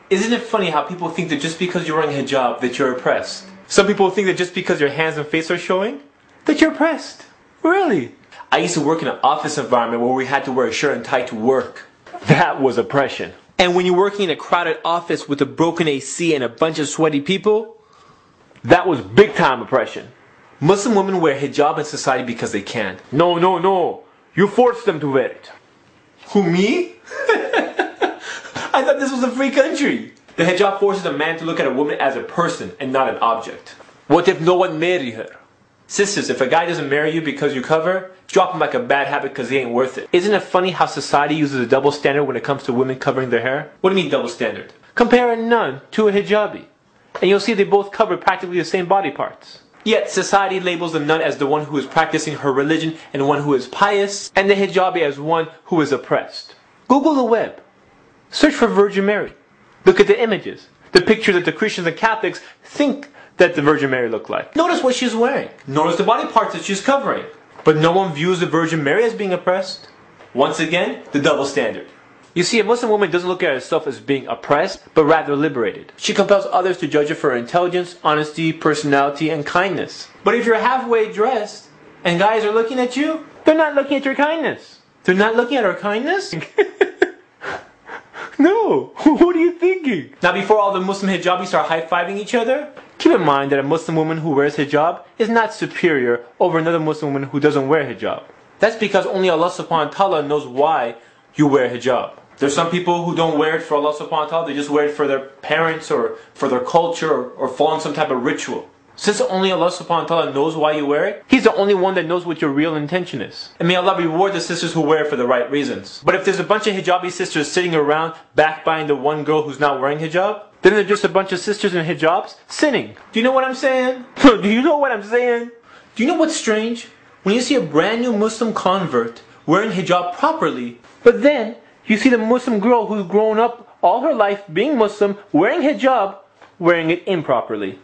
Isn't it funny how people think that just because you're wearing hijab that you're oppressed? Some people think that just because your hands and face are showing, that you're oppressed. Really? I used to work in an office environment where we had to wear a shirt and tie to work. That was oppression. And when you're working in a crowded office with a broken AC and a bunch of sweaty people, that was big time oppression. Muslim women wear hijab in society because they can. No, no, no. You force them to wear it. Who, me? I thought this was a free country. The hijab forces a man to look at a woman as a person and not an object. What if no one marry her? Sisters, if a guy doesn't marry you because you cover, drop him like a bad habit because he ain't worth it. Isn't it funny how society uses a double standard when it comes to women covering their hair? What do you mean double standard? Compare a nun to a hijabi, and you'll see they both cover practically the same body parts. Yet society labels the nun as the one who is practicing her religion and one who is pious, and the hijabi as one who is oppressed. Google the web. Search for Virgin Mary. Look at the images, the pictures that the Christians and Catholics think that the Virgin Mary looked like. Notice what she's wearing. Notice the body parts that she's covering. But no one views the Virgin Mary as being oppressed. Once again, the double standard. You see, a Muslim woman doesn't look at herself as being oppressed, but rather liberated. She compels others to judge her for her intelligence, honesty, personality, and kindness. But if you're halfway dressed, and guys are looking at you, they're not looking at your kindness. They're not looking at her kindness? No, what are you thinking? Now before all the Muslim hijabis start high-fiving each other, keep in mind that a Muslim woman who wears hijab is not superior over another Muslim woman who doesn't wear hijab. That's because only Allah subhanahu wa ta'ala knows why you wear hijab. There's some people who don't wear it for Allah subhanahu wa ta'ala, they just wear it for their parents or for their culture or following some type of ritual. Since only Allah subhanahu wa ta'ala knows why you wear it, He's the only one that knows what your real intention is. And may Allah reward the sisters who wear it for the right reasons. But if there's a bunch of hijabi sisters sitting around backbiting the one girl who's not wearing hijab, then they're just a bunch of sisters in hijabs sinning. Do you know what I'm saying? Do you know what I'm saying? Do you know what's strange? When you see a brand new Muslim convert wearing hijab properly, but then you see the Muslim girl who's grown up all her life being Muslim, wearing hijab, wearing it improperly.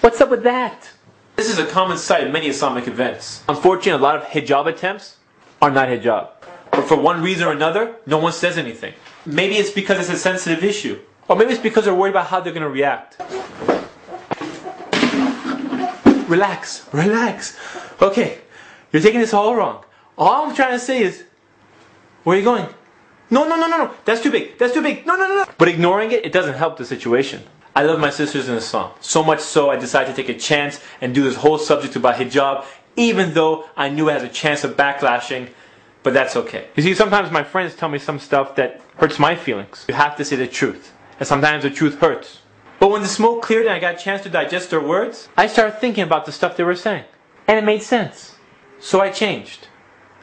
What's up with that? This is a common sight in many Islamic events. Unfortunately, a lot of hijab attempts are not hijab. But for one reason or another, no one says anything. Maybe it's because it's a sensitive issue. Or maybe it's because they're worried about how they're going to react. Relax, relax. Okay, you're taking this all wrong. All I'm trying to say is, where are you going? No, no, no, no, no. That's too big. That's too big. No, no, no, no. But ignoring it, it doesn't help the situation. I love my sisters in Islam. So much so, I decided to take a chance and do this whole subject about hijab, even though I knew it has a chance of backlashing. But that's okay. You see, sometimes my friends tell me some stuff that hurts my feelings. You have to say the truth. And sometimes the truth hurts. But when the smoke cleared and I got a chance to digest their words, I started thinking about the stuff they were saying. And it made sense. So I changed.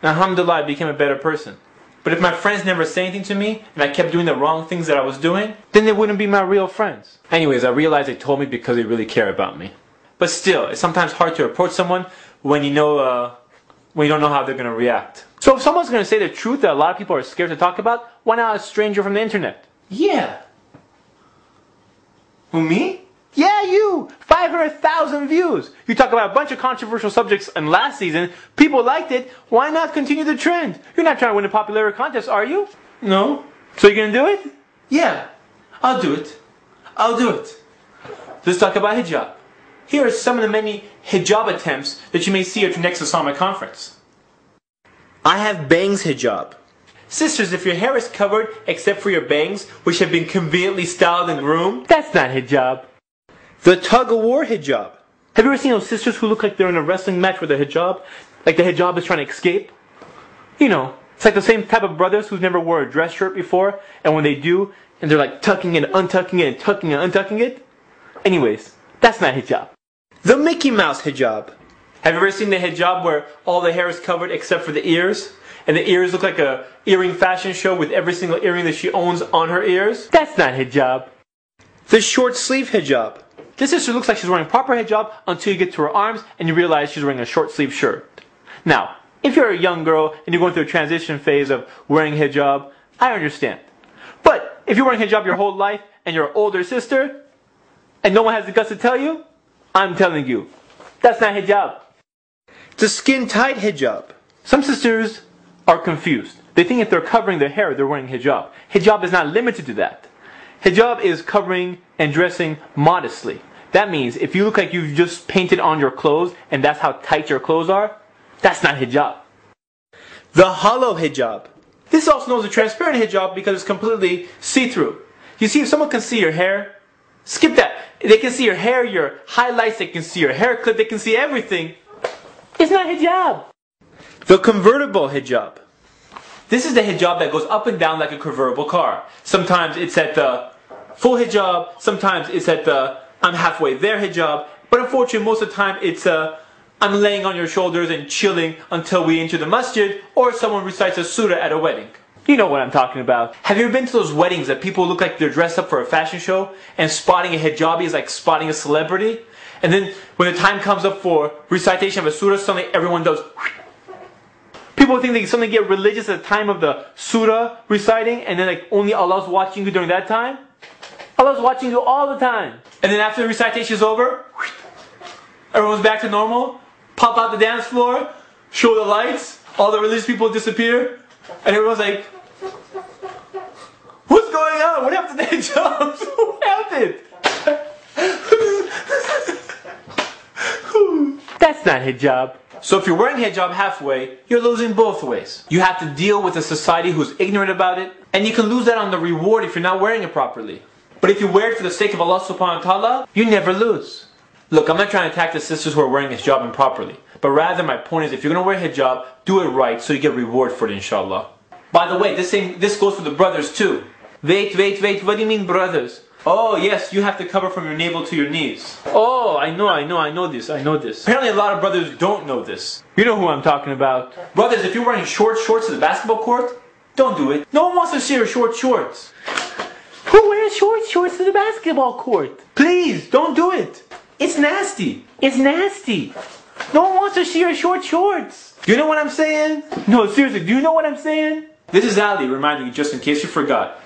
And alhamdulillah, I became a better person. But if my friends never say anything to me, and I kept doing the wrong things that I was doing, then they wouldn't be my real friends. Anyways, I realized they told me because they really care about me. But still, it's sometimes hard to approach someone when you don't know how they're going to react. So if someone's going to say the truth that a lot of people are scared to talk about, why not a stranger from the internet? Yeah. Who, me? Yeah, you! 500,000 views! You talk about a bunch of controversial subjects and last season, people liked it, why not continue the trend? You're not trying to win a popularity contest, are you? No. So you're gonna do it? Yeah, I'll do it. I'll do it. Let's talk about hijab. Here are some of the many hijab attempts that you may see at your next Islamic conference. I have bangs hijab. Sisters, if your hair is covered except for your bangs, which have been conveniently styled and groomed, that's not hijab. The tug-of-war hijab. Have you ever seen those sisters who look like they're in a wrestling match with a hijab? Like the hijab is trying to escape? You know, it's like the same type of brothers who never wore a dress shirt before, and when they do, and they're like tucking and untucking it and tucking and untucking it. Anyways, that's not hijab. The Mickey Mouse hijab. Have you ever seen the hijab where all the hair is covered except for the ears? And the ears look like a earring fashion show with every single earring that she owns on her ears? That's not hijab. The short sleeve hijab. This sister looks like she's wearing proper hijab until you get to her arms and you realize she's wearing a short sleeve shirt. Now, if you're a young girl and you're going through a transition phase of wearing hijab, I understand. But if you're wearing hijab your whole life and you're an older sister and no one has the guts to tell you, I'm telling you, that's not hijab. The skin tight hijab. Some sisters are confused. They think if they're covering their hair, they're wearing hijab. Hijab is not limited to that. Hijab is covering and dressing modestly. That means if you look like you've just painted on your clothes and that's how tight your clothes are, that's not hijab. The hollow hijab. This is also known as a transparent hijab because it's completely see-through. You see, if someone can see your hair, skip that. They can see your hair, your highlights, they can see your hair clip, they can see everything. It's not hijab. The convertible hijab. This is the hijab that goes up and down like a convertible car. Sometimes it's at the full hijab, sometimes it's at the I'm halfway there hijab, but unfortunately most of the time it's I'm laying on your shoulders and chilling until we enter the masjid, or someone recites a surah at a wedding. You know what I'm talking about. Have you ever been to those weddings that people look like they're dressed up for a fashion show and spotting a hijabi is like spotting a celebrity? And then when the time comes up for recitation of a surah, suddenly everyone does. People think they suddenly get religious at the time of the surah reciting, and then like only Allah's watching you during that time. Allah's watching you all the time. And then after the recitation is over, everyone's back to normal. Pop out the dance floor, show the lights, all the religious people disappear, and everyone's like, what's going on? What happened to the hijabs? What happened? That's not hijab. So if you're wearing hijab halfway, you're losing both ways. You have to deal with a society who's ignorant about it, and you can lose that on the reward if you're not wearing it properly. But if you wear it for the sake of Allah subhanahu wa ta'ala, you never lose. Look, I'm not trying to attack the sisters who are wearing hijab improperly, but rather my point is if you're going to wear hijab, do it right so you get reward for it, inshallah. By the way, this goes for the brothers too. Wait, what do you mean brothers? Oh yes, you have to cover from your navel to your knees. Oh, I know this. Apparently a lot of brothers don't know this. You know who I'm talking about. Brothers, if you're wearing shorts to the basketball court, don't do it. No one wants to see your short shorts. Who wears shorts to the basketball court? Please, don't do it. It's nasty. It's nasty. No one wants to see your short shorts. Do you know what I'm saying? No, seriously, do you know what I'm saying? This is Ali reminding you just in case you forgot.